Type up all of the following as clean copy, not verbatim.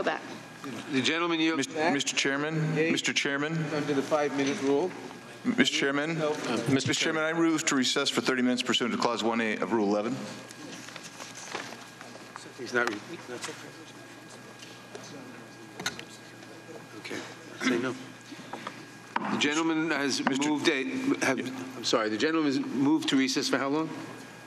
Yield back. The gentleman yields back. Mr. Chairman, Mr. Chairman, Under the 5-minute rule. Mr. Chairman, Mr. Chairman, I move to recess for 30 minutes pursuant to Clause 1A of Rule 11. He's not. Okay. Say no. The gentleman has moved. I'm sorry. The gentleman has moved to recess for how long?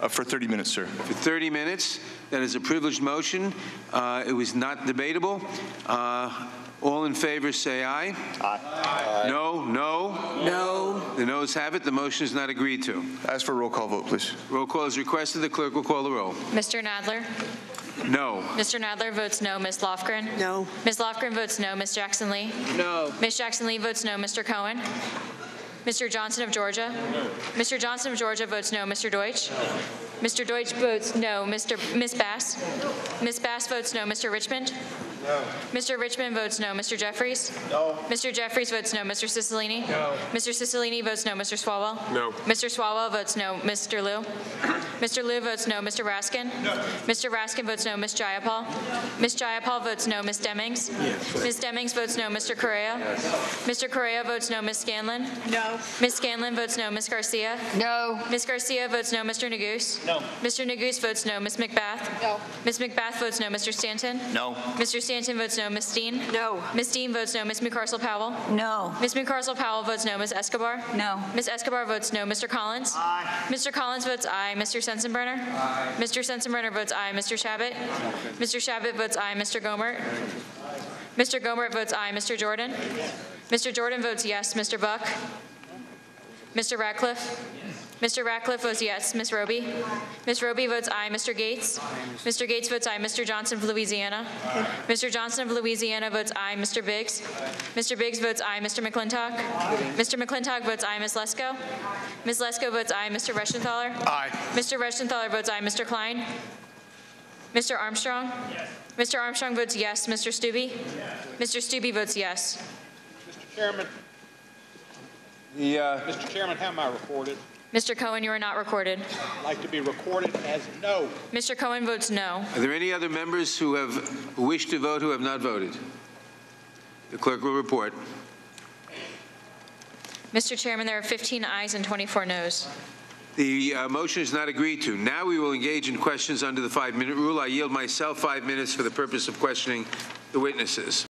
For 30 minutes, sir. For 30 minutes. That is a privileged motion. It was not debatable. All in favor say aye. Aye. No, no. No. The noes have it. The motion is not agreed to. Ask for a roll call vote, please. Roll call is requested. The clerk will call the roll. Mr. Nadler? No. Mr. Nadler votes no. Ms. Lofgren? No. Ms. Lofgren votes no. Ms. Jackson-Lee? No. Ms. Jackson-Lee votes no. Mr. Cohen? Mr. Johnson of Georgia? No. Mr. Johnson of Georgia votes no. Mr. Deutsch? Mr. Deutsch votes no. Ms. Bass? Ms. Bass votes no. Mr. Richmond? No. Mr. Richmond votes no. Mr. Jeffries? No. Mr. Jeffries votes no. Mr. Cicilline? No. Mr. Cicilline votes no. Mr. Swalwell? No. Mr. Swalwell votes no. Mr. Liu? Mr. Liu votes no. Mr. Raskin? No. Mr. Raskin votes no. Ms. Jayapal? Ms. Jayapal votes no. Ms. Demings? Yes. Ms. Demings votes no. Mr. Correa? Yes. Mr. Correa votes no. Ms. Scanlon? No. Ms. Scanlon votes no. Ms. Garcia? No. Ms. Garcia votes no. Mr. Neguse? No. Mr. Neguse votes no. Ms. McBath? No. Ms. McBath votes no. Mr. Stanton? No. Mr. Stanton votes no. Ms. Steen? No. Ms. Steen votes no. Ms. McCarcel-Powell? No. Ms. McCarcel-Powell votes no. Ms. Escobar? No. Ms. Escobar votes no. Mr. Collins? Aye. Mr. Collins votes aye. Mr. Sensenbrenner? Aye. Mr. Sensenbrenner votes aye. Mr. Shabbat? Mr. Shabbat votes aye. Mr. Gomert? Mr. Gomert votes aye. Mr. Jordan? Mr. Jordan votes yes. Mr. Buck? Mr. Ratcliffe? Mr. Ratcliffe votes yes. Ms. Roby? Ms. Roby votes aye. Mr. Gates? Mr. Gates votes aye. Mr. Johnson of Louisiana? Mr. Johnson of Louisiana votes aye. Mr. Biggs? Mr. Biggs votes aye. Mr. McClintock? Mr. McClintock votes aye. Ms. Lesko? Ms. Lesko votes aye. Mr. Reschenthaler? Aye. Mr. Reschenthaler votes aye. Mr. Klein? Mr. Armstrong? Yes. Mr. Armstrong votes yes. Mr. Stubbe? Yes. Mr. Stubbe votes yes. Mr. Chairman. Mr. Chairman, how am I recorded? Mr. Cohen, you are not recorded. I'd like to be recorded as no. Mr. Cohen votes no. Are there any other members who wish to vote who have not voted? The clerk will report. Mr. Chairman, there are 15 ayes and 24 noes. The motion is not agreed to. Now we will engage in questions under the 5-minute rule. I yield myself 5 minutes for the purpose of questioning the witnesses.